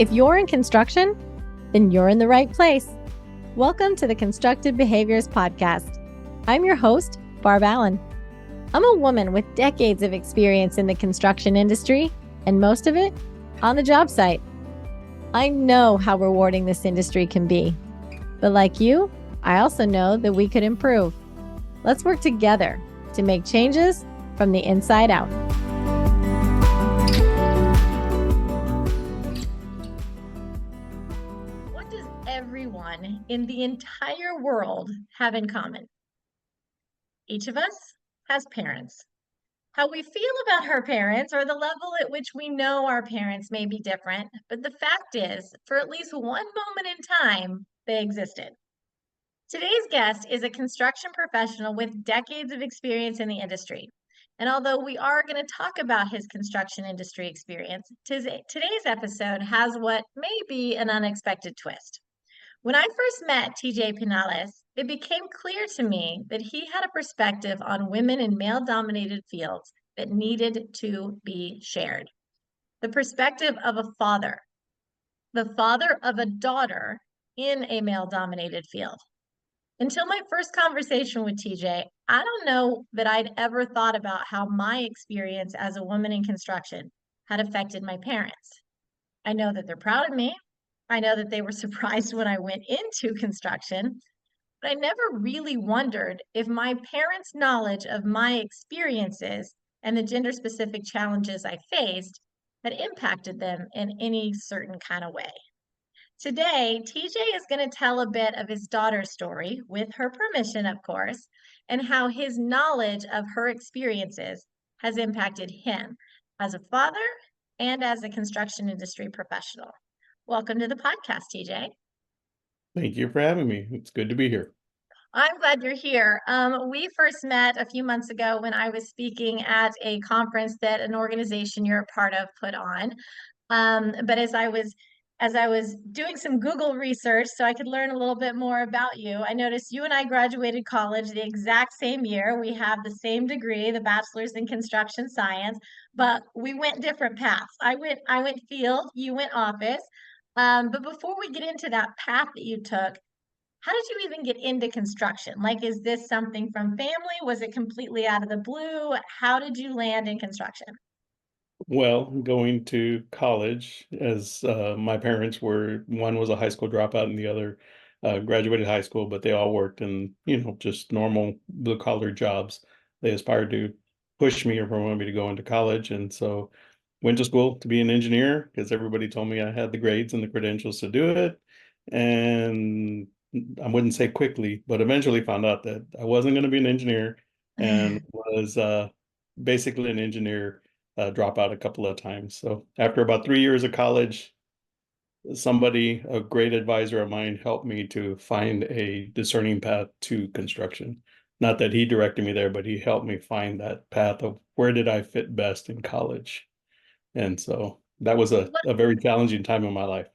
If you're in construction, then you're in the right place. Welcome to the Constructive Behaviors podcast. I'm your host, Barb Allen. I'm a woman with decades of experience in the construction industry, and most of it on the job site. I know how rewarding this industry can be. But like you, I also know that we could improve. Let's work together to make changes from the inside out. What does everyone in the entire world have in common? Each of us has parents. How we feel about our parents or the level at which we know our parents may be different, but the fact is, for at least one moment in time, they existed. Today's guest is a construction professional with decades of experience in the industry. And although we are going to talk about his construction industry experience, today's episode has what may be an unexpected twist. When I first met TJ Pinales, it became clear to me that he had a perspective on women in male-dominated fields that needed to be shared. The perspective of a father, the father of a daughter in a male-dominated field. Until my first conversation with TJ, I don't know that I'd ever thought about how my experience as a woman in construction had affected my parents. I know that they're proud of me. I know that they were surprised when I went into construction, but I never really wondered if my parents' knowledge of my experiences and the gender-specific challenges I faced had impacted them in any certain kind of way. Today, TJ is going to tell a bit of his daughter's story, with her permission, of course, and how his knowledge of her experiences has impacted him as a father and as a construction industry professional. Welcome to the podcast, TJ. Thank you for having me. It's good to be here. I'm glad you're here. We first met a few months ago when I was speaking at a conference that an organization you're a part of put on. But as I was doing some Google research so I could learn a little bit more about you, I noticed you and I graduated college the exact same year. We have the same degree, the bachelor's in construction science, but we went different paths. I went field, you went office. But before we get into that path that you took, how did you even get into construction? Like, is this something from family? Was it completely out of the blue? How did you land in construction? Well, going to college, as my parents were, one was a high school dropout and the other graduated high school, but they all worked in, just normal blue collar jobs. They aspired to push me or promote me to go into college. And so went to school to be an engineer because everybody told me I had the grades and the credentials to do it. And I wouldn't say quickly, but eventually found out that I wasn't going to be an engineer and was basically an engineer dropout a couple of times. So after about 3 years of college, somebody, a great advisor of mine, helped me to find a discerning path to construction. Not that he directed me there, but he helped me find that path of where did I fit best in college. And so that was a very challenging time in my life.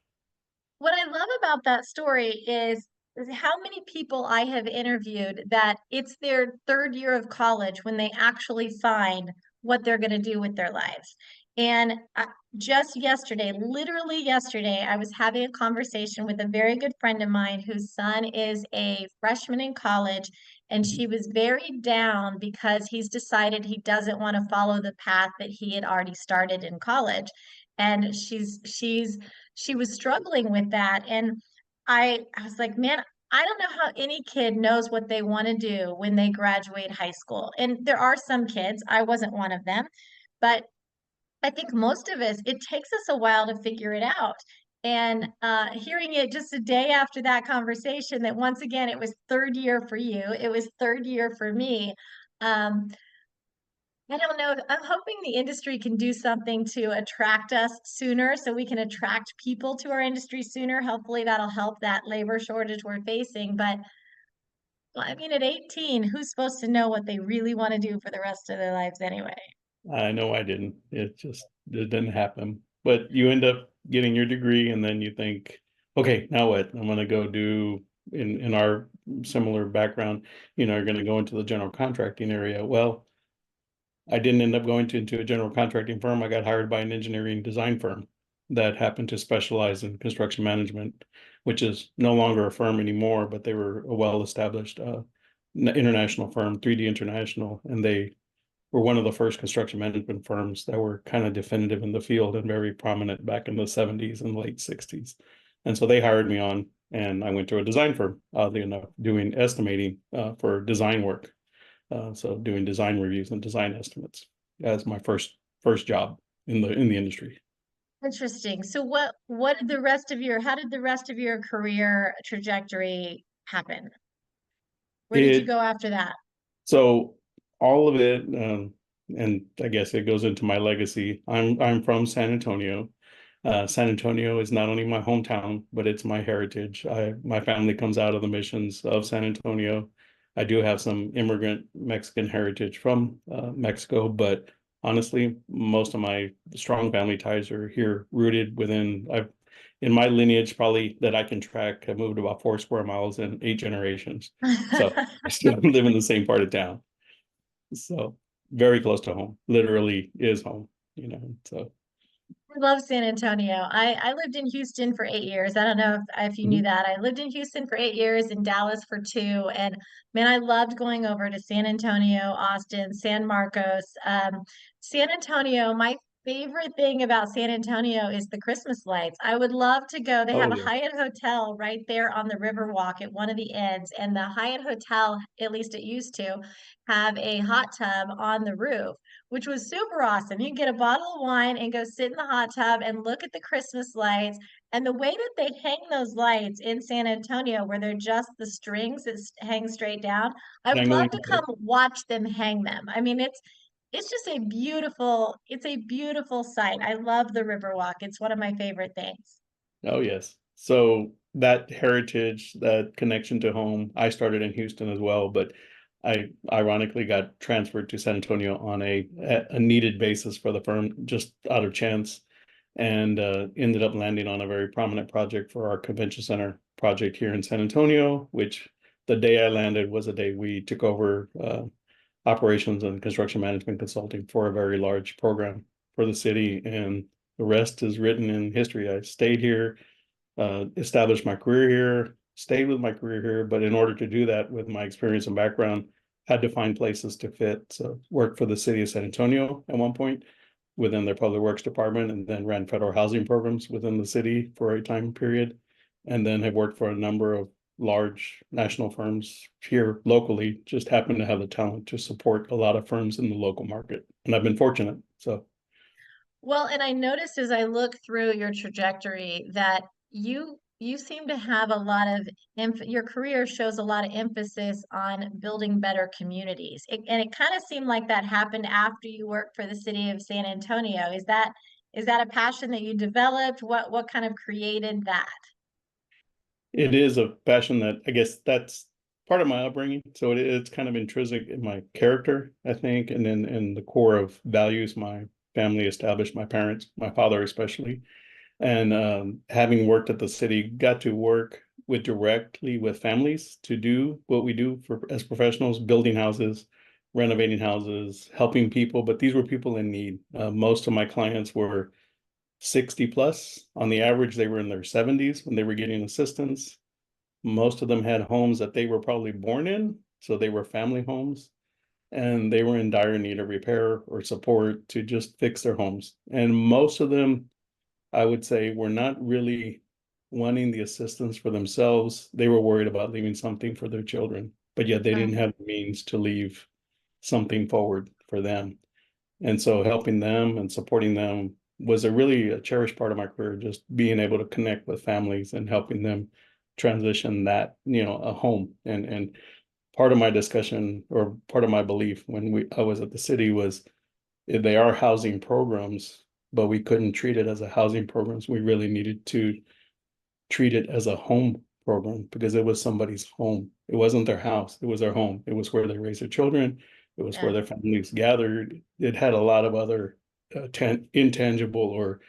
What I love about that story is how many people I have interviewed that it's their third year of college when they actually find what they're going to do with their lives. And just yesterday, literally yesterday, I was having a conversation with a very good friend of mine whose son is a freshman in college, and she was very down because he's decided he doesn't want to follow the path that he had already started in college. And she was struggling with that. And I was like, man, I don't know how any kid knows what they want to do when they graduate high school. And there are some kids, I wasn't one of them, but I think most of us, it takes us a while to figure it out. And hearing it just a day after that conversation, that once again, it was third year for you, it was third year for me. Um, I don't know. I'm hoping the industry can do something to attract us sooner so we can attract people to our industry sooner. Hopefully that'll help that labor shortage we're facing. But well, I mean, at 18, who's supposed to know what they really want to do for the rest of their lives anyway? I know I didn't. It didn't happen. But you end up getting your degree and then you think, okay, now what? I'm gonna go do in our similar background, you're gonna go into the general contracting area. Well, I didn't end up going into a general contracting firm. I got hired by an engineering design firm. that happened to specialize in construction management, which is no longer a firm anymore, but they were a well-established international firm, 3D International, and they were one of the first construction management firms that were kind of definitive in the field and very prominent back in the 70s and late 60s. And so they hired me on, and I went to a design firm, oddly enough, doing estimating for design work. So doing design reviews and design estimates as my first job in the industry. Interesting. So what did how did the rest of your career trajectory happen? Where did you It go after that? So all of it, and I guess it goes into my legacy. I'm from San Antonio. San Antonio is not only my hometown, but it's my heritage. My family comes out of the missions of San Antonio. I do have some immigrant Mexican heritage from Mexico, but honestly, most of my strong family ties are here, rooted within. In my lineage, probably that I can track, I've moved about 4 square miles in 8 generations. So I still live in the same part of town. So very close to home, literally is home, so. I love San Antonio. I lived in Houston for 8 years. I don't know if you knew Mhm. that. I lived in Houston for 8 years, in Dallas for two. And man, I loved going over to San Antonio, Austin, San Marcos. San Antonio, my favorite thing about San Antonio is the Christmas lights. I would love to go. They Oh have a yeah. Hyatt Hotel right there on the Riverwalk at one of the ends. And the Hyatt Hotel, at least it used to, have a hot tub on the roof, which was super awesome. You can get a bottle of wine and go sit in the hot tub and look at the Christmas lights. And the way that they hang those lights in San Antonio, where they're just the strings that hang straight down, I would love Dangling. to come watch them hang them. I mean, it's just it's a beautiful sight. I love the Riverwalk. It's one of my favorite things. Oh yes. So that heritage, that connection to home, I started in Houston as well, but I ironically got transferred to San Antonio on a needed basis for the firm, just out of chance, and ended up landing on a very prominent project for our convention center project here in San Antonio, which the day I landed was the day we took over operations and construction management consulting for a very large program for the city, and the rest is written in history. I stayed here, established my career here, stayed with my career here, but in order to do that with my experience and background, had to find places to fit. So worked for the city of San Antonio at one point within their public works department, and then ran federal housing programs within the city for a time period, and then have worked for a number of large national firms here locally. Just happen to have the talent to support a lot of firms in the local market, and I've been fortunate. So Well, and I noticed as I look through your trajectory that you seem to have a lot of your career shows a lot of emphasis on building better communities. And it kind of seemed like that happened after you worked for the city of San Antonio. Is that a passion that you developed? What kind of created that? it is a passion that I guess that's part of my upbringing. So it's kind of intrinsic in my character, I think, and then in the core of values my family established, my parents, my father especially. And having worked at the city, got to work directly with families to do what we do for as professionals, building houses, renovating houses, helping people. But these were people in need. Most of my clients were 60 plus. On the average, they were in their 70s when they were getting assistance. Most of them had homes that they were probably born in, so they were family homes, and they were in dire need of repair or support to just fix their homes. And most of them, I would say, were not really wanting the assistance for themselves. They were worried about leaving something for their children, but yet they didn't have the means to leave something forward for them. And so helping them and supporting them was a cherished part of my career, just being able to connect with families and helping them transition that, a home. And part of my discussion, or part of my belief when I was at the city, was they are housing programs, but we couldn't treat it as a housing programs. We really needed to treat it as a home program, because it was somebody's home. It wasn't their house. It was their home. It was where they raised their children. It was where Yeah. their families gathered. It had a lot of other intangible, or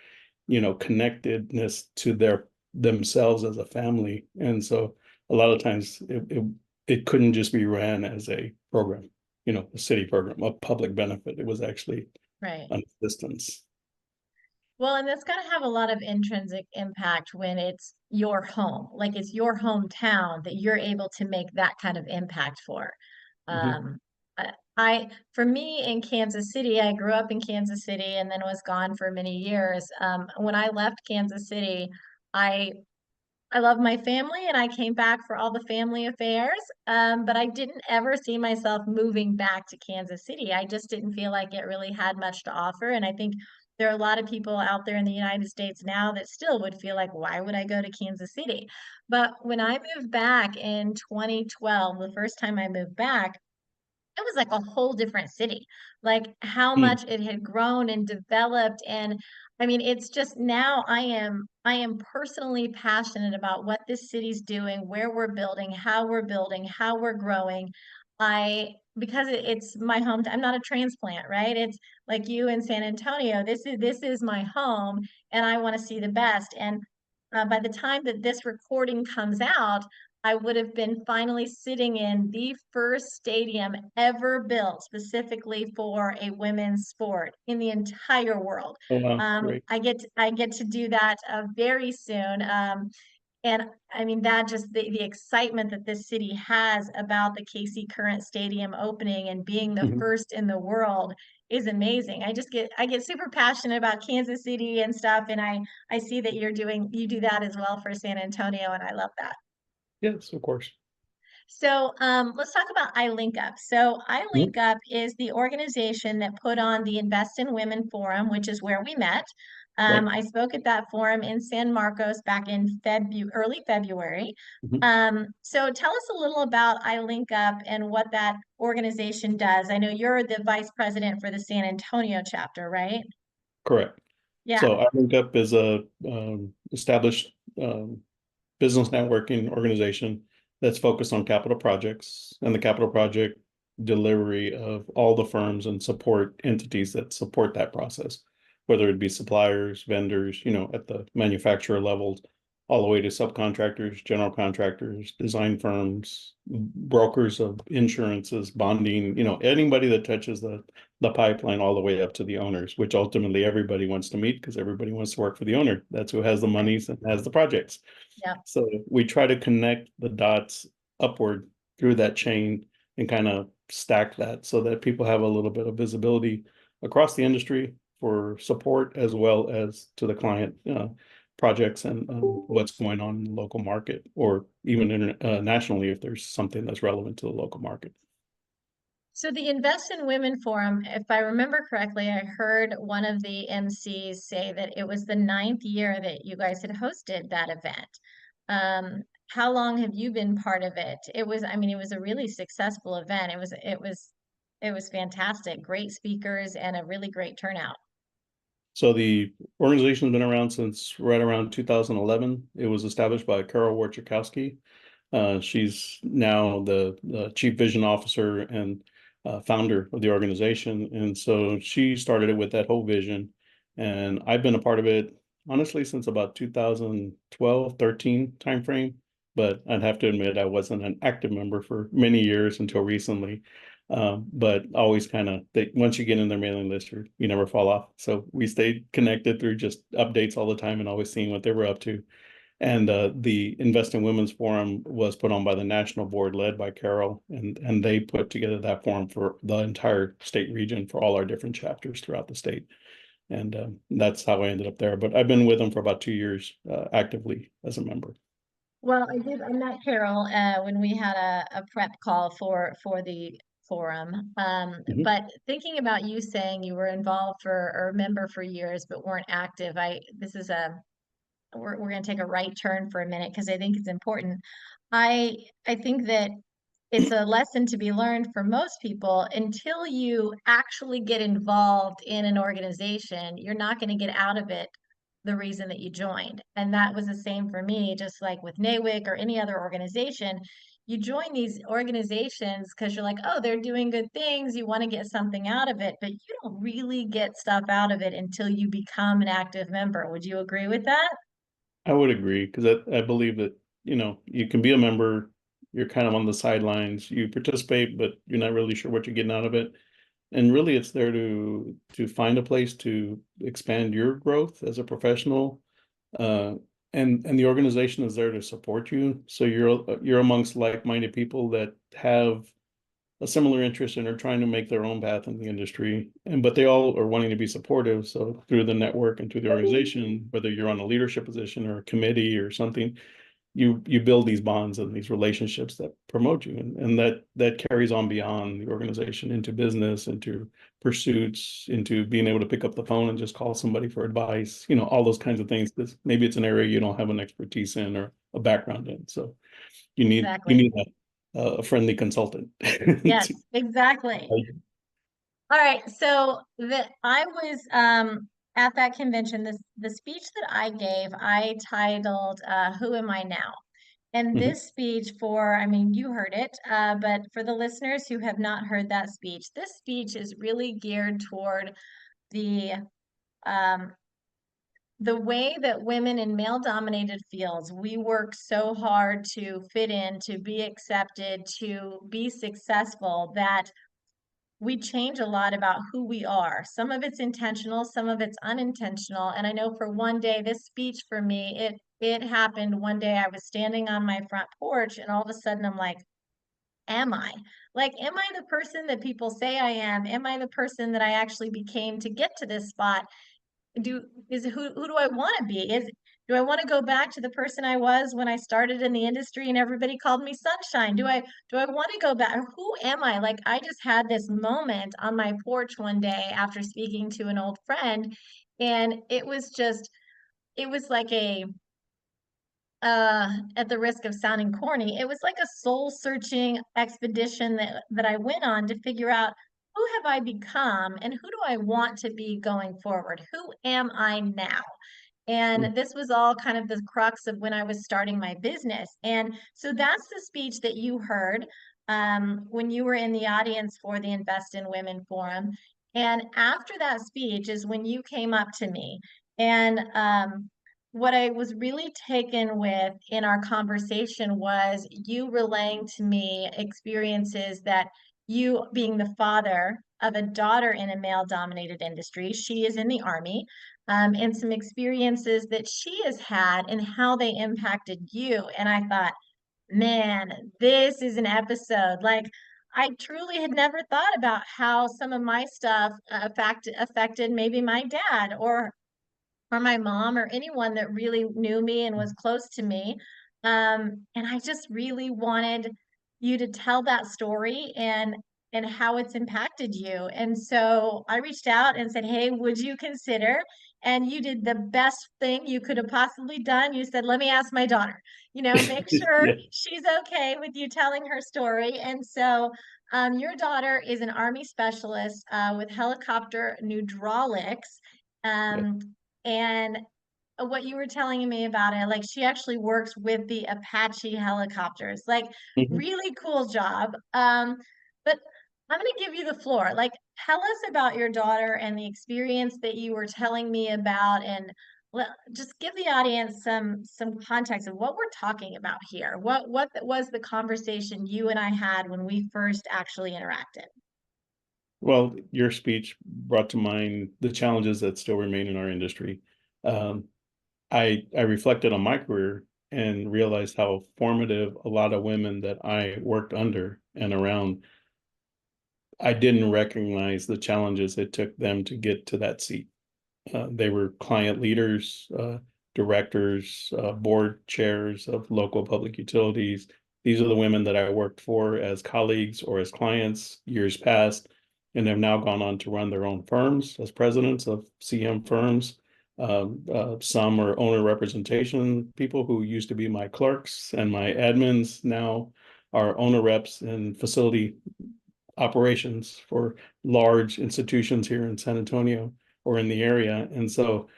connectedness to themselves as a family. And so a lot of times it couldn't just be ran as a program, a city program, a public benefit. It was actually Right. an assistance. Well, and that's going to have a lot of intrinsic impact when it's your home, like it's your hometown that you're able to make that kind of impact for. Hmm. Um, for me in Kansas City, I grew up in Kansas City and then was gone for many years. When I left Kansas City, I I love my family and I came back for all the family affairs. But I didn't ever see myself moving back to Kansas City. I just didn't feel like it really had much to offer. And I think there are a lot of people out there in the United States now that still would feel like, why would I go to Kansas City? But when I moved back in 2012, the first time I moved back, it was like a whole different city. Like how Mm. much it had grown and developed. And I mean, it's just now I am personally passionate about what this city's doing, where we're building, how we're growing. Because it's my home, I'm not a transplant, right? It's like you in San Antonio. This is my home and I want to see the best. And by the time that this recording comes out, I would have been finally sitting in the first stadium ever built specifically for a women's sport in the entire world. Oh, wow, great. I get to do that very soon. And I mean that just the excitement that this city has about the KC Current Stadium opening and being the Mhm. first in the world is amazing. I get super passionate about Kansas City and stuff, and I see that you do that as well for San Antonio, and I love that. Yes, of course. So let's talk about iLinkUp. So Mhm. iLinkUp is the organization that put on the Invest in Women Forum, which is where we met. Right. I spoke at that forum in San Marcos back in early February. Mhm. So tell us a little about iLinkUp and what that organization does. I know you're the vice president for the San Antonio chapter, right? Correct. Yeah. So iLinkUp is a established um, business networking organization that's focused on capital projects and the capital project delivery of all the firms and support entities that support that process, whether it be suppliers, vendors, at the manufacturer level, all the way to subcontractors, general contractors, design firms, brokers of insurances, bonding, anybody that touches the pipeline all the way up to the owners, which ultimately everybody wants to meet because everybody wants to work for the owner. That's who has the Right. monies and has the projects. Yeah. So we try to connect the dots upward through that chain and kind of stack that so that people have a little bit of visibility across the industry for support as well as to the client projects and what's going on in the local market or even nationally if there's something that's relevant to the local market. So the Invest in Women Forum, if I remember correctly, I heard one of the MCs say that it was the ninth year that you guys had hosted that event. How long have you been part of it? I mean, it was a really successful event. It was fantastic. Great speakers and a really great turnout. So the organization's been around since right around 2011. It was established by Carol Warchikowski. She's now the chief vision officer and founder of the organization. And so she started it with that whole vision. And I've been a part of it, honestly, since about 2012, 13 timeframe. But I'd have to admit, I wasn't an active member for many years until recently. But always kind of, once you get in their mailing list, you never fall off. So we stayed connected through just updates all the time and always seeing what they were up to. And the Invest in Women's Forum was put on by the national board led by Carol, and they put together that forum for the entire state region for all our different chapters throughout the state. And that's how I ended up there. But I've been with them for about 2 years actively as a member. Well, I met Carol when we had a prep call for the forum. Mhm. But thinking about you saying you were involved for or a member for years but weren't active, I this is a we're going to take a right turn for a minute because I think it's important. I think that it's a lesson to be learned for most people until you actually get involved in an organization, you're not going to get out of it the reason that you joined. And that was the same for me, just like with NAWIC or any other organization. You join these organizations because you're like, oh, they're doing good things. You want to get something out of it, but you don't really get stuff out of it until you become an active member. Would you agree with that? I would agree because I believe that, you can be a member, you're kind of on the sidelines, you participate, but you're not really sure what you're getting out of it. And really it's there to find a place to expand your growth as a professional. Uh, and the organization is there to support you. So you're amongst like-minded people that have a similar interest and are trying to make their own path in the industry. But they all are wanting to be supportive. So through the network and through the organization, whether you're on a leadership position or a committee or something, you build these bonds and these relationships that promote you, and that carries on beyond the organization into business, into pursuits, into being able to pick up the phone and just call somebody for advice, all those kinds of things, because maybe it's an area you don't have an expertise in or a background in. So you Exactly. need a friendly consultant. Yes, exactly. All right, so I was at that convention. The speech that I gave, I titled "Who Am I Now?" And Mhm. this speech, for I mean, you heard it, but for the listeners who have not heard that speech, this speech is really geared toward the um, the way that women in male-dominated fields, we work so hard to fit in, to be accepted, to be successful, that we change a lot about who we are. Some of it's intentional, some of it's unintentional. And I know for one day, this speech for me, it happened one day. I was standing on my front porch, and all of a sudden I'm like, am I? Like, am I the person that people say I am? Am I the person that I actually became to get to this spot? Who do I want to be? Do I want to go back to the person I was when I started in the industry and everybody called me sunshine? Do I want to go back? Who am I? Like, I just had this moment on my porch one day after speaking to an old friend, and it was like a at the risk of sounding corny, it was like a soul searching expedition that I went on to figure out, who have I become and who do I want to be going forward? Who am I now? And this was all kind of the crux of when I was starting my business. And so that's the speech that you heard when you were in the audience for the Invest in Women Forum. And after that speech is when you came up to me. And what I was really taken with in our conversation was you relaying to me experiences that you, being the father of a daughter in a male dominated industry, she is in the Army, and some experiences that she has had and how they impacted you. And I thought, man, this is an episode. Like, I truly had never thought about how some of my stuff affected maybe my dad or my mom or anyone that really knew me and was close to me. And I just really wanted you to tell that story and how it's impacted you. And so I reached out and said, "Hey, would you consider?" And you did the best thing you could have possibly done. You said, "Let me ask my daughter, make sure Yeah, she's okay with you telling her story." And so your daughter is an Army specialist with helicopter hydraulics. yeah. Um, and what you were telling me about it, like she actually works with the Apache helicopters, like Mhm. really cool job. But I'm going to give you the floor. Like, tell us about your daughter and the experience that you were telling me about, and just give the audience some context of what we're talking about here. What was the conversation you and I had when we first actually interacted? Well, your speech brought to mind the challenges that still remain in our industry. Um, I reflected on my career and realized how formative a lot of women that I worked under and around, I didn't recognize the challenges it took them to get to that seat. They were client leaders, directors, board chairs of local public utilities. These are the women that I worked for as colleagues or as clients years past, and have now gone on to run their own firms as presidents of CM firms. Some are owner representation people who used to be my clerks and my admins, now are owner reps and facility operations for large institutions here in San Antonio or in the area. And so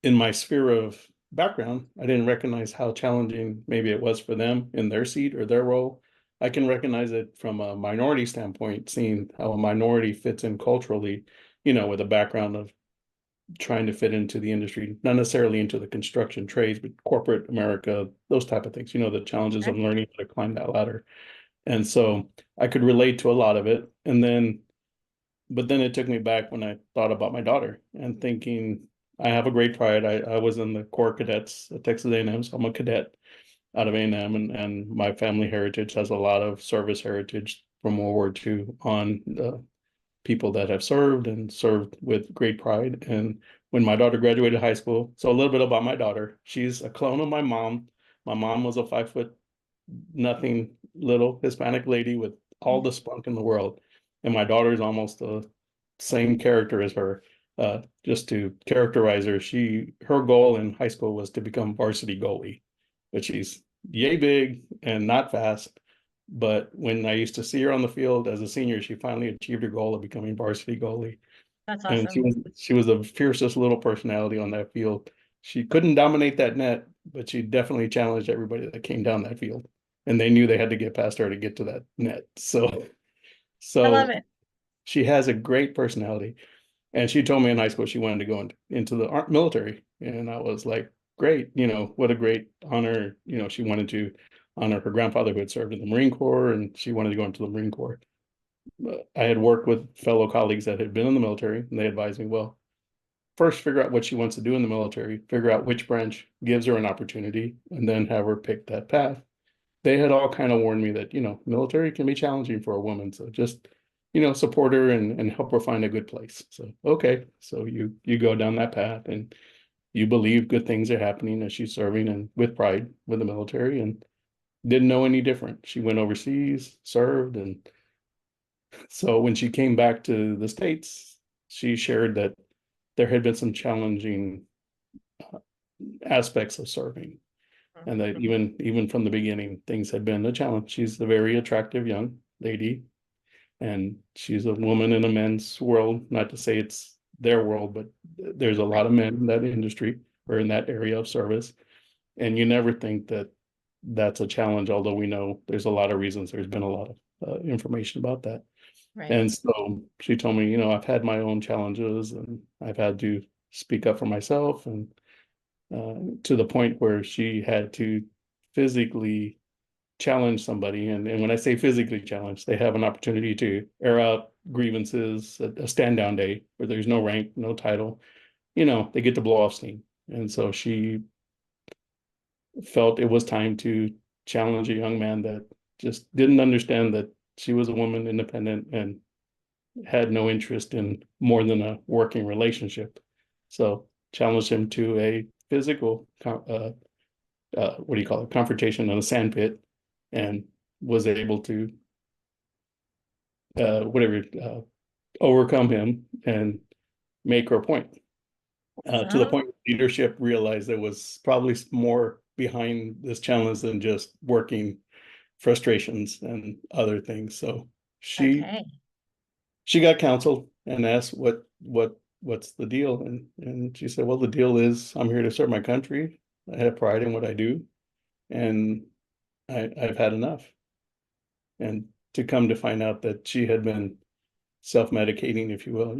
in my sphere of background, I didn't recognize how challenging maybe it was for them in their seat or their role. I can recognize it from a minority standpoint, seeing how a minority fits in culturally, with a background of trying to fit into the industry, not necessarily into the construction trades, but corporate America, those type of things, the challenges of learning how to climb that ladder. And so I could relate to a lot of it. And then But then it took me back when I thought about my daughter and thinking, I have a great pride. I was in the Corps Cadets at Texas A&M, so I'm a cadet out of A&M, and my family heritage has a lot of service heritage from World War II on the people that have served and served with great pride. And when my daughter graduated high school, so a little bit about my daughter, she's a clone of my mom. My mom was a 5 foot nothing little Hispanic lady with all the spunk in the world. And my daughter is almost the same character as her. Just to characterize her, her goal in high school was to become varsity goalie, but she's yay big and not fast. But when I used to see her on the field as a senior, she finally achieved her goal of becoming varsity goalie. That's And awesome. she was the fiercest little personality on that field. She couldn't dominate that net, but she definitely challenged everybody that came down that field. And they knew they had to get past her to get to that net. So I love so it. she has a great personality. And she told me in high school she wanted to go into the military. And I was like, great, what a great honor. She wanted to honor her grandfather who had served in the Marine Corps, and she wanted to go into the Marine Corps. I had worked with fellow colleagues that had been in the military, and they advised me, well, first figure out what she wants to do in the military, figure out which branch gives her an opportunity, and then have her pick that path. They had all kind of warned me that, military can be challenging for a woman. So just, support her and help her find a good place. So, okay. So you go down that path and you believe good things are happening as she's serving and with pride with the military, and didn't know any different. She went overseas, served, and so when she came back to the States, she shared that there had been some challenging uh, aspects of serving, and that even from the beginning, things had been a challenge. She's a very attractive young lady, and she's a woman in a men's world. Not to say it's their world, but there's a lot of men in that industry or in that area of service, and you never think that that's a challenge. Although we know there's a lot of reasons. There's been a lot of information about that. Right. And so she told me, I've had my own challenges and I've had to speak up for myself, and to the point where she had to physically challenge somebody. And when I say physically challenge, they have an opportunity to air out grievances, a stand down day where there's no rank, no title, they get to blow off steam. And so she felt it was time to challenge a young man that just didn't understand that she was a woman, independent, and had no interest in more than a working relationship. So challenged him to a physical, what do you call it, confrontation in a sandpit, and was able to whatever overcome him and make her point. To the Awesome. point where leadership realized there was probably more behind this challenge than just working frustrations and other things. So she Okay. she got counseled and asked what's the deal, and she said, well, the deal is I'm here to serve my country. I have pride in what I do, and I've had enough. And to come to find out that she had been self-medicating, if you will,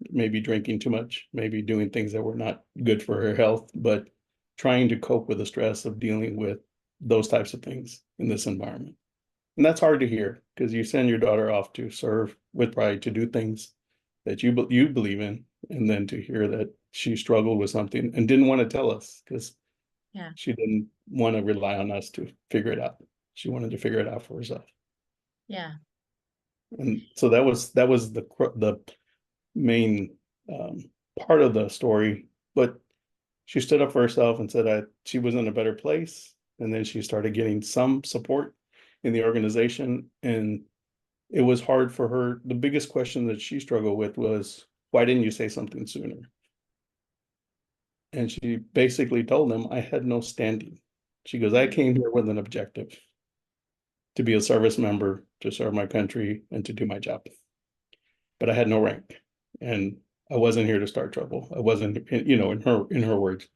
maybe drinking too much, maybe doing things that were not good for her health, but trying to cope with the stress of dealing with those types of things in this environment. And that's hard to hear because you send your daughter off to serve with pride, to do things that you believe in, and then to hear that she struggled with something and didn't want to tell us because Yeah. she didn't want to rely on us to figure it out. She wanted to figure it out for herself. Yeah. And so that was the main um, part of the story. But she stood up for herself and said she was in a better place. And then she started getting some support in the organization. And it was hard for her. The biggest question that she struggled with was, why didn't you say something sooner? And she basically told them, I had no standing. She goes, I came here with an objective to be a service member, to serve my country, and to do my job. But I had no rank, and I wasn't here to start trouble. I wasn't, in her words,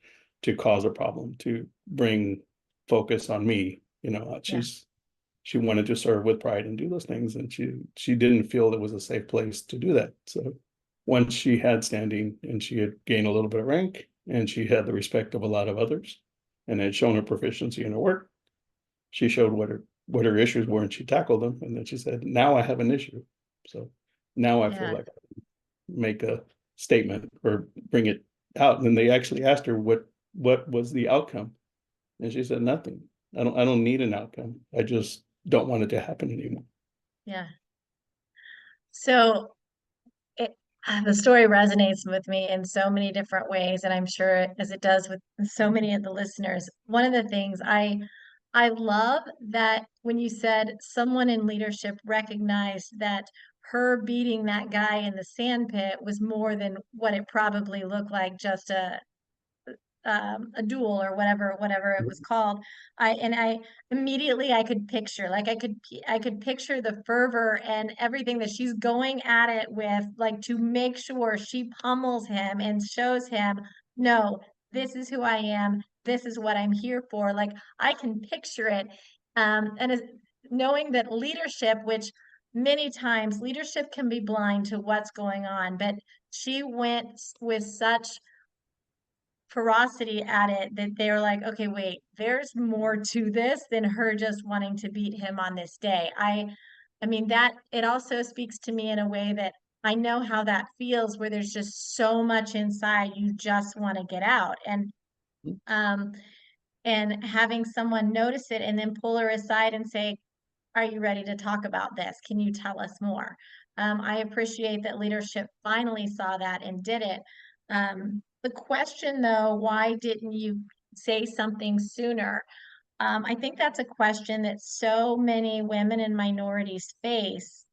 to cause a problem, to bring focus on me. Yeah. She wanted to serve with pride and do those things, and she didn't feel it was a safe place to do that. So once she had standing and she had gained a little bit of rank and she had the respect of a lot of others and had shown her proficiency in her work, she showed what her issues were and she tackled them. And then she said, now I have an issue. So now I feel Yeah. like I have make a statement or bring it out. And they actually asked her what was the outcome, and she said nothing. I don't need an outcome. I just don't want it to happen anymore. Yeah. So it, the story resonates with me in so many different ways, and I'm sure as it does with so many of the listeners. One of the things I love that when you said someone in leadership recognized that her beating that guy in the sand pit was more than what it probably looked like, just a duel or whatever it was called. I immediately I could picture, like I could picture the fervor and everything that she's going at it with, like to make sure she pummels him and shows him, no, this is who I am, this is what I'm here for. Like I can picture it. And as, knowing that leadership, which many times leadership can be blind to what's going on, but she went with such ferocity at it that they were like, okay, wait, there's more to this than her just wanting to beat him on this day. I mean that it also speaks to me in a way that I know how that feels, where there's just so much inside you just want to get out. Um and having someone notice it and then pull her aside and say, are you ready to talk about this? Can you tell us more? I appreciate that leadership finally saw that and did it. The question, though, why didn't you say something sooner? I think that's a question that so many women and minorities face.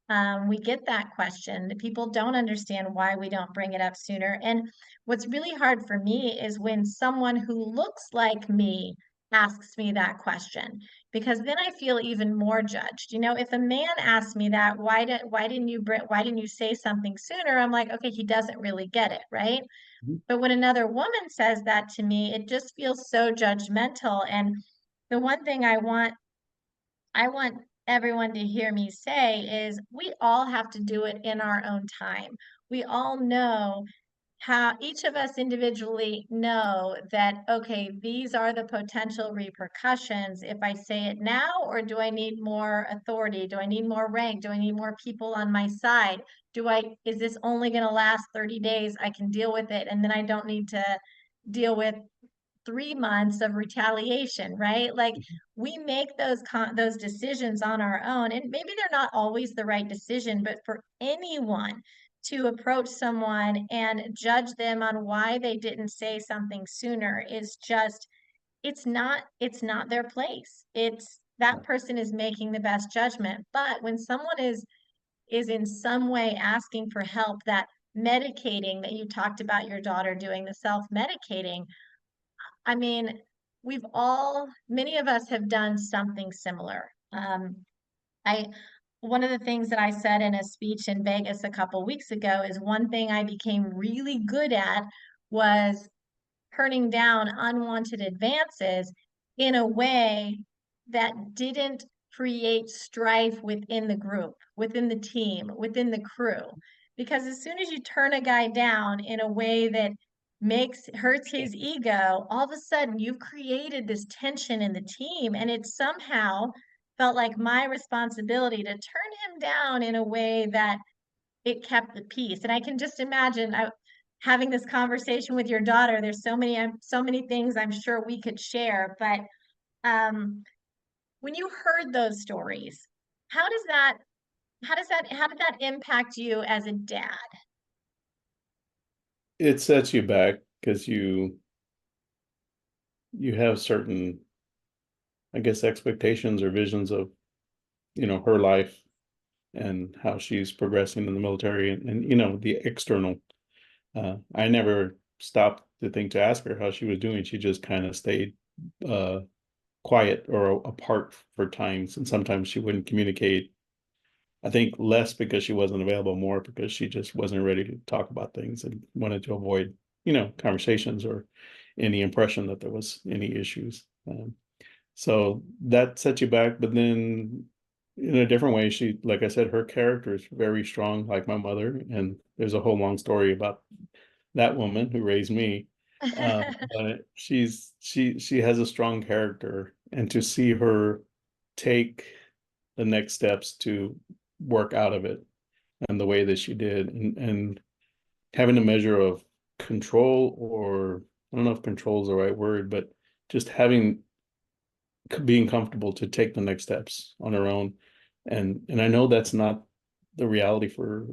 We get that question. That people don't understand why we don't bring it up sooner. And what's really hard for me is when someone who looks like me asks me that question, because then I feel even more judged. You know, if a man asks me that, why didn't you say something sooner? I'm like, okay, he doesn't really get it, right? Mhm. But when another woman says that to me, it just feels so judgmental. And the one thing I want everyone to hear me say is we all have to do it in our own time. We all know how each of us individually know that, okay, these are the potential repercussions if I say it now, or do I need more authority? Do I need more rank? Do I need more people on my side? Is this only going to last 30 days? I can deal with it. And then I don't need to deal with 3 months of retaliation, right? Like we make those decisions on our own, and maybe they're not always the right decision, but for anyone to approach someone and judge them on why they didn't say something sooner is just it's not their place. It's that person is making the best judgment. But when someone is in some way asking for help, that medicating that you talked about your daughter doing, the self-medicating, I mean, many of us have done something similar. I, one of the things that I said in a speech in Vegas a couple weeks ago is one thing I became really good at was turning down unwanted advances in a way that didn't create strife within the group, within the team, within the crew. Because as soon as you turn a guy down in a way that hurts his ego, all of a sudden you've created this tension in the team, and it somehow felt like my responsibility to turn him down in a way that it kept the peace. And I can just imagine having this conversation with your daughter. There's so many things I'm sure we could share. But um, when you heard those stories, how does that, how did that impact you as a dad? It sets you back because you have certain, I guess, expectations or visions of, her life and how she's progressing in the military, and the external. I never stopped to think to ask her how she was doing. She just kind of stayed uh, quiet or apart for times, and sometimes she wouldn't communicate. I think less because she wasn't available, more because she just wasn't ready to talk about things and wanted to avoid, conversations or any impression that there was any issues. So that sets you back. But then in a different way, like I said, her character is very strong, like my mother. And there's a whole long story about that woman who raised me. But she has a strong character, and to see her take the next steps to work out of it and the way that she did, and having a measure of control, or I don't know if control is the right word, but just being comfortable to take the next steps on her own. And I know that's not the reality for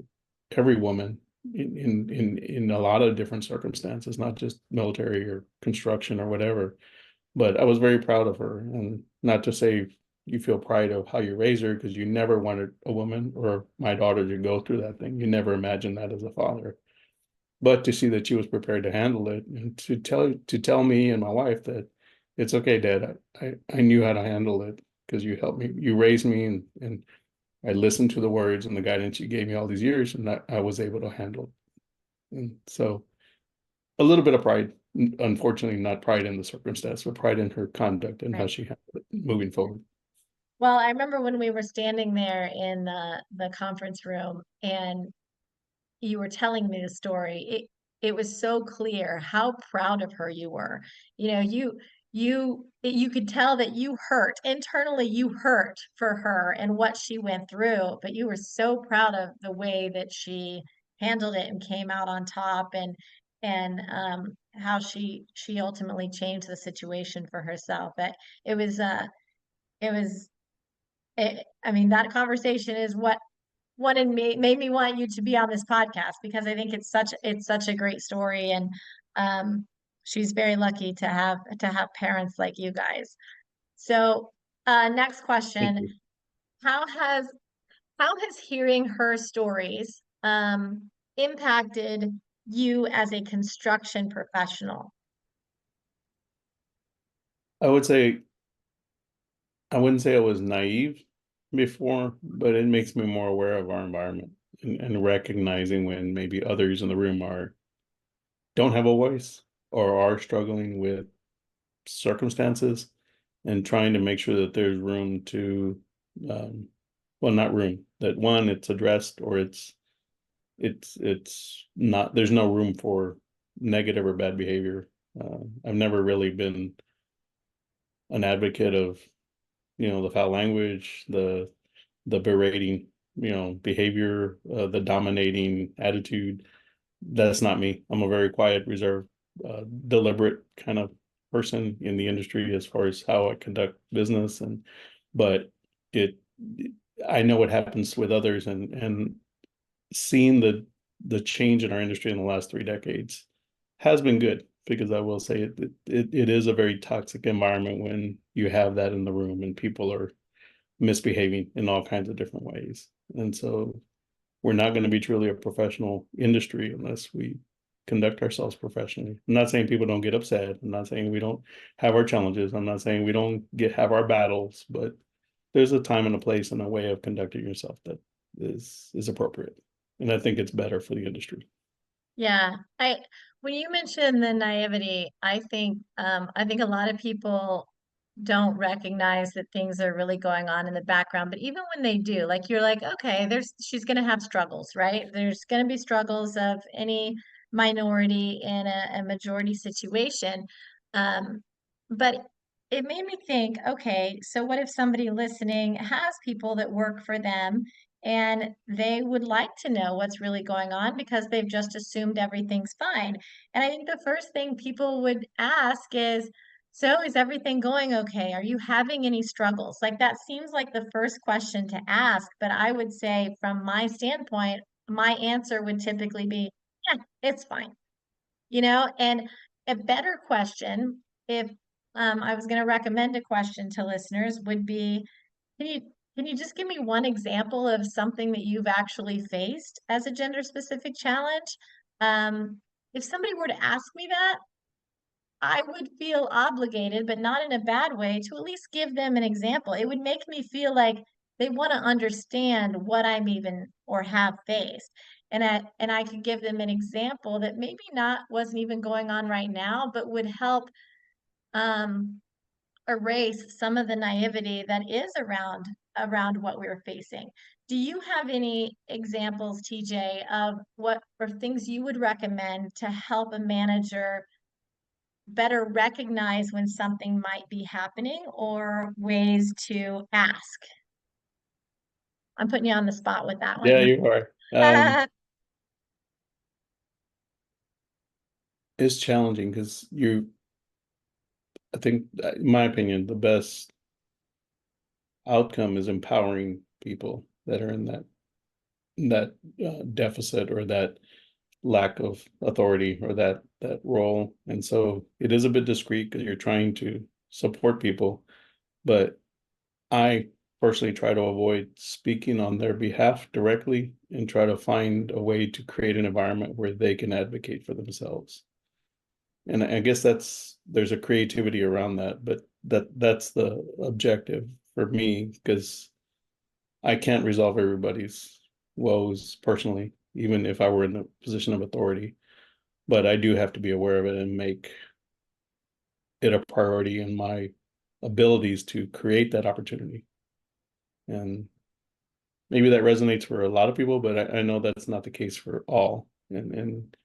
every woman in a lot of different circumstances, not just military or construction or whatever. But I was very proud of her, and not to say you feel pride of how you raise her, because you never wanted a woman or my daughter to go through that thing. You never imagined that as a father. But to see that she was prepared to handle it, and to tell me and my wife that it's okay, Dad, I knew how to handle it because you helped me, you raised me, and I listened to the words and the guidance you gave me all these years, and I was able to handle it. And so a little bit of pride, unfortunately not pride in the circumstance, but pride in her conduct and how Right. she handled it moving forward. Well, I remember when we were standing there in the conference room and you were telling me the story, it was so clear how proud of her you were. You know, you could tell that you hurt internally, you hurt for her and what she went through, but you were so proud of the way that she handled it and came out on top, and how she ultimately changed the situation for herself. But it was it was I mean, that conversation is what wanted me made me want you to be on this podcast, because I think it's such a great story, and um she's very lucky to have parents like you guys. So next Thank question. you. How has how has hearing her stories impacted you as a construction professional? I would say, I wouldn't say I was naive before, but it makes me more aware of our environment, and recognizing when maybe others in the room don't have a voice or are struggling with circumstances, and trying to make sure that there's room to, um, well, not room, that one, it's addressed, or it's not, there's no room for negative or bad behavior. I've never really been an advocate of, the foul language, the berating, behavior, the dominating attitude. That's not me. I'm a very quiet, reserved, deliberate kind of person in the industry as far as how I conduct business. But it, I know what happens with others, and seeing the change in our industry in the last 3 decades has been good, because I will say it is a very toxic environment when you have that in the room and people are misbehaving in all kinds of different ways. And so we're not going to be truly a professional industry unless we conduct ourselves professionally. I'm not saying people don't get upset. I'm not saying we don't have our challenges. I'm not saying we don't have our battles, but there's a time and a place and a way of conducting yourself that is appropriate. And I think it's better for the industry. Yeah, I when you mentioned the naivety, I think a lot of people don't recognize that things are really going on in the background. But even when they do, like you're like, okay, she's gonna have struggles, right? There's gonna be struggles of any minority in a majority situation. Um, but it made me think, okay, so what if somebody listening has people that work for them and they would like to know what's really going on because they've just assumed everything's fine? And I think the first thing people would ask is, so is everything going okay? Are you having any struggles? Like that seems like the first question to ask, but I would say from my standpoint, my answer would typically be, yeah, it's fine. And a better question, if I was going to recommend a question to listeners, would be, can you can you just give me one example of something that you've actually faced as a gender specific challenge? Um, if somebody were to ask me that, I would feel obligated, but not in a bad way, to at least give them an example. It would make me feel like they want to understand what I'm even or have faced. And I could give them an example that maybe not wasn't even going on right now, but would help um erase some of the naivety that is around what we're facing. Do you have any examples, TJ, of what or things you would recommend to help a manager better recognize when something might be happening, or ways to ask? I'm putting you on the spot with that Yeah, one. you are. is challenging because I think, in my opinion, the best outcome is empowering people that are in that deficit or that lack of authority or that role. And so it is a bit discreet because you're trying to support people, but I personally try to avoid speaking on their behalf directly and try to find a way to create an environment where they can advocate for themselves. And I guess there's a creativity around that, but that's the objective for me because I can't resolve everybody's woes personally, even if I were in a position of authority. But I do have to be aware of it and make it a priority in my abilities to create that opportunity. And maybe that resonates for a lot of people, but I know that's not the case for all. And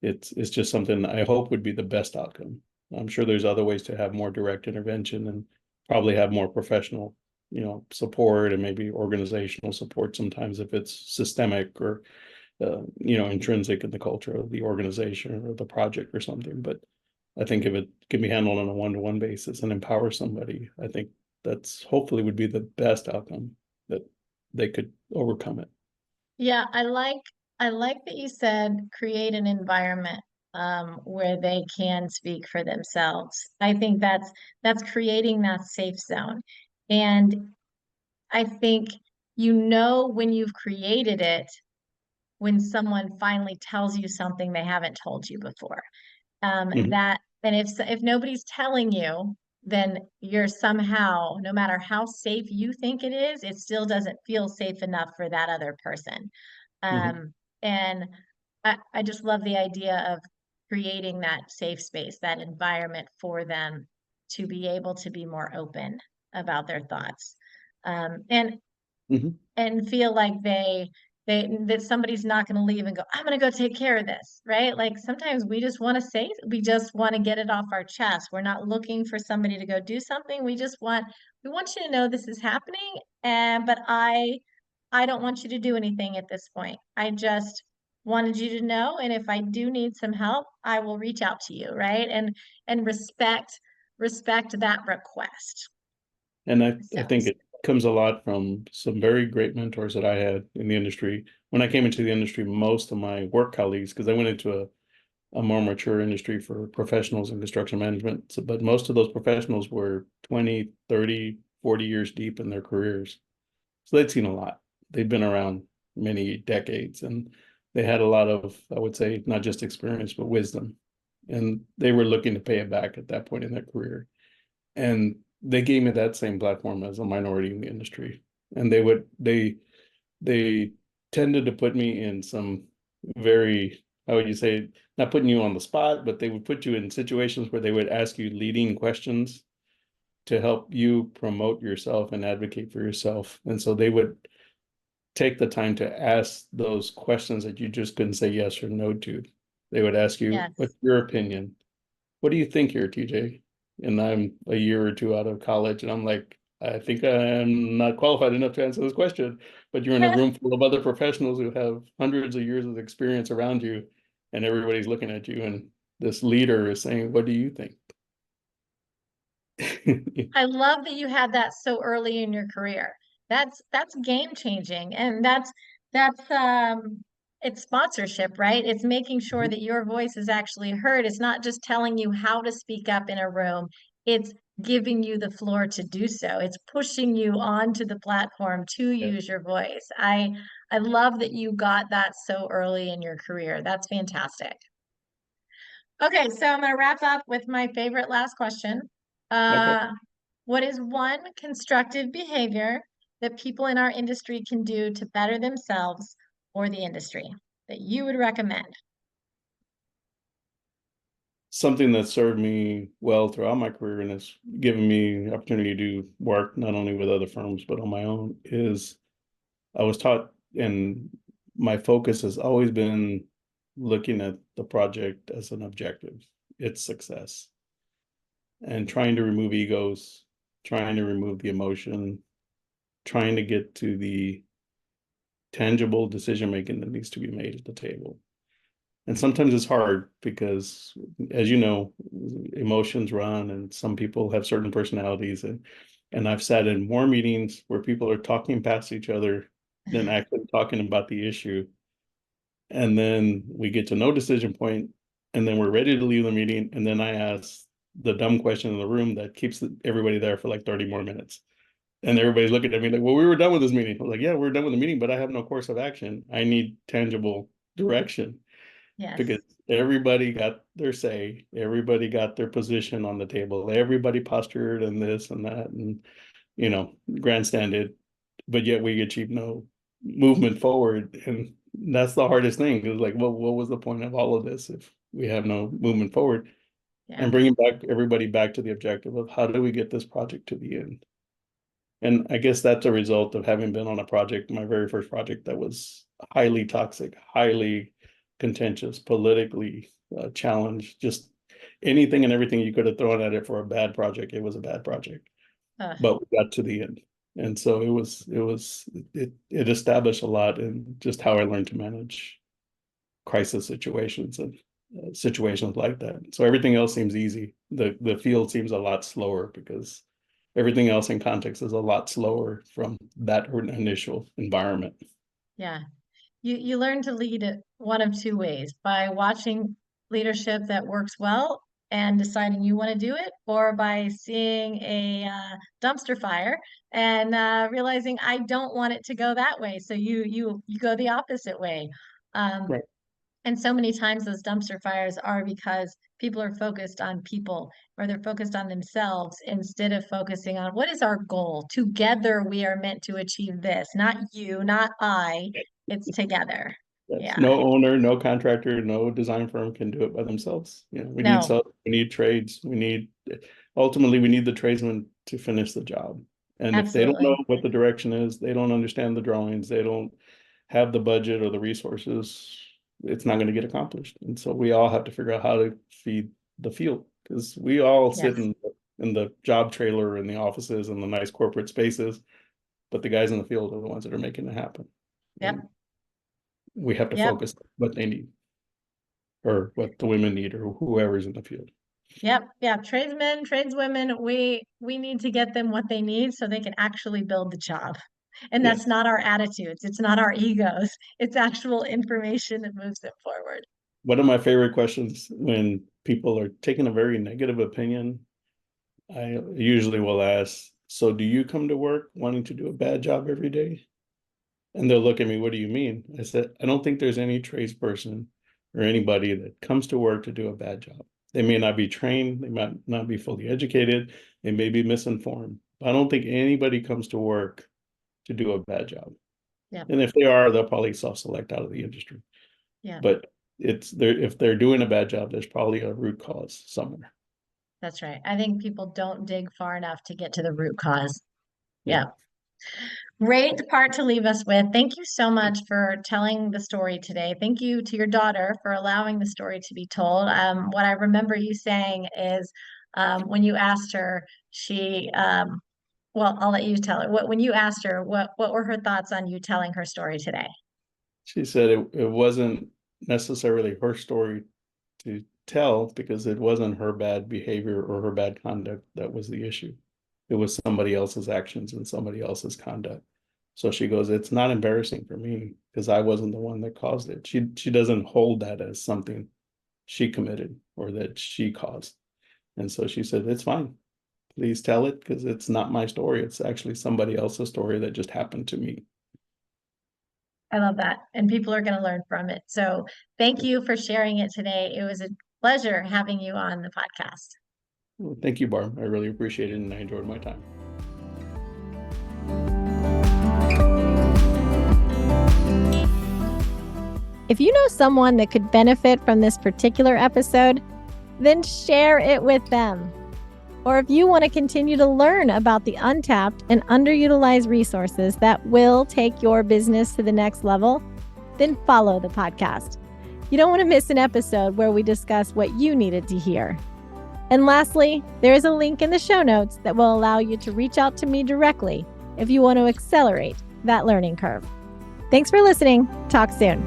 it's just something I hope would be the best outcome. I'm sure there's other ways to have more direct intervention and probably have more professional, support and maybe organizational support sometimes if it's systemic or intrinsic in the culture of the organization or the project or something. But I think if it can be handled on a one-to-one basis and empower somebody, I think that's hopefully would be the best outcome that they could overcome it. Yeah, I like that you said create an environment where they can speak for themselves. I think that's creating that safe zone. And I think when you've created it when someone finally tells you something they haven't told you before. Mhm, That and if nobody's telling you, then you're somehow, no matter how safe you think it still doesn't feel safe enough for that other person. mhm, And I just love the idea of creating that safe space, that environment for them to be able to be more open about their thoughts. And mhm. feel like that somebody's not going to leave and go, I'm going to go take care of this, right? Like sometimes we just want to get it off our chest. We're not looking for somebody to go do something. We want you to know this is happening, and but I don't want you to do anything at this point. I just wanted you to know, and if I do need some help, I will reach out to you, right? And respect that request. And I So think it comes a lot from some very great mentors that I had in the industry. When I came into the industry, most of my work colleagues, because I went into a more mature industry for professionals in construction management, but most of those professionals were 20, 30, 40 years deep in their careers. So they'd seen a lot. They'd been around many decades and they had a lot of, I would say, not just experience, but wisdom. And they were looking to pay it back at that point in their career. And they gave me that same platform as a minority in the industry. And they tended to put me in some very, how would you say, not putting you on the spot, but they would put you in situations where they would ask you leading questions to help you promote yourself and advocate for yourself. And so they would take the time to ask those questions that you just couldn't say yes or no to. They would ask you, yes. what's your opinion? What do you think here, TJ? And I'm a year or two out of college, and I'm like, I think I'm not qualified enough to answer this question. But you're in a room full of other professionals who have hundreds of years of experience around you, and everybody's looking at you, and this leader is saying, what do you think? I love that you had that so early in your career. That's game changing, and that's it's sponsorship, right? It's making sure that your voice is actually heard. It's not just telling you how to speak up in a room. It's giving you the floor to do so. It's pushing you onto the platform to Yeah. use your voice. I love that you got that so early in your career. That's fantastic. Okay, so I'm going to wrap up with my favorite last question. Okay. Uh, what is one constructive behavior that people in our industry can do to better themselves or the industry that you would recommend? Something that served me well throughout my career and has given me opportunity to do work not only with other firms but on my own is I was taught, and my focus has always been looking at the project as an objective, its success, and trying to remove egos, trying to remove the emotion, trying to get to the tangible decision making that needs to be made at the table. And sometimes it's hard because, as you know, emotions run, and some people have certain personalities. And I've sat in more meetings where people are talking past each other than actually talking about the issue. And then we get to no decision point, and then we're ready to leave the meeting. And then I ask the dumb question in the room that keeps everybody there for like 30 more minutes. And everybody's looking at me like, well, we were done with this meeting. I was like, yeah, we're done with the meeting, but I have no course of action. I need tangible direction. Yes. Because everybody got their say, everybody got their position on the table, everybody postured and this and that, and grandstanded, but yet we achieved no movement forward. And that's the hardest thing, is like, well, what was the point of all of this if we have no movement forward? Yeah. And bringing everybody back to the objective of how do we get this project to the end? And I guess that's a result of having been on a project, my very first project, that was highly toxic, highly contentious, politically challenged, just anything and everything you could have thrown at it for a bad project. It was a bad project, but we got to the end. And so it established a lot in just how I learned to manage crisis situations and situations like that. So everything else seems easy. The field seems a lot slower because everything else in context is a lot slower from that initial environment. Yeah. You learn to lead one of two ways: by watching leadership that works well and deciding you want to do it, or by seeing a dumpster fire and realizing I don't want it to go that way. So you go the opposite way. Right. And so many times those dumpster fires are because people are focused on people, or they're focused on themselves instead of focusing on what is our goal. Together we are meant to achieve this, not you, not I. It's together. Yes. Yeah. No owner, no contractor, no design firm can do it by themselves. We need No, we need trades. Ultimately we need the tradesmen to finish the job. And if they don't know absolutely. what the direction is, they don't understand the drawings, they don't have the budget or the resources, it's not going to get accomplished. And so we all have to figure out how to feed the field, because we all sit Yes. in the job trailer in the offices and the nice corporate spaces, but the guys in the field are the ones that are making it happen. Yep. And we have to Yep. focus on what they need, or what the women need, or whoever's in the field. Yep. Yeah. Tradesmen, tradeswomen, we need to get them what they need so they can actually build the job. And that's Yes. not our attitudes. It's not our egos. It's actual information that moves them forward. One of my favorite questions when people are taking a very negative opinion, I usually will ask, so do you come to work wanting to do a bad job every day? And they'll look at me, what do you mean? I said, I don't think there's any tradesperson or anybody that comes to work to do a bad job. They may not be trained, they might not be fully educated, they may be misinformed. But I don't think anybody comes to work to do a bad job. Yep. And if they are, they'll probably self-select out of the industry. Yeah. But if they're doing a bad job, there's probably a root cause somewhere. That's right. I think people don't dig far enough to get to the root cause. Yeah. Yeah. Great part to leave us with. Thank you so much for telling the story today. Thank you to your daughter for allowing the story to be told. What I remember you saying is when you asked her, well, I'll let you tell her. When you asked her, what were her thoughts on you telling her story today? She said it wasn't necessarily her story to tell, because it wasn't her bad behavior or her bad conduct that was the issue. It was somebody else's actions and somebody else's conduct. So she goes, it's not embarrassing for me because I wasn't the one that caused it. She doesn't hold that as something she committed or that she caused. And so she said, it's fine. Please tell it, because it's not my story. It's actually somebody else's story that just happened to me. I love that. And people are going to learn from it. So thank you for sharing it today. It was a pleasure having you on the podcast. Well, thank you, Barb. I really appreciate it, and I enjoyed my time. If you know someone that could benefit from this particular episode, then share it with them. Or if you want to continue to learn about the untapped and underutilized resources that will take your business to the next level, then follow the podcast. You don't want to miss an episode where we discuss what you needed to hear. And lastly, there is a link in the show notes that will allow you to reach out to me directly if you want to accelerate that learning curve. Thanks for listening. Talk soon.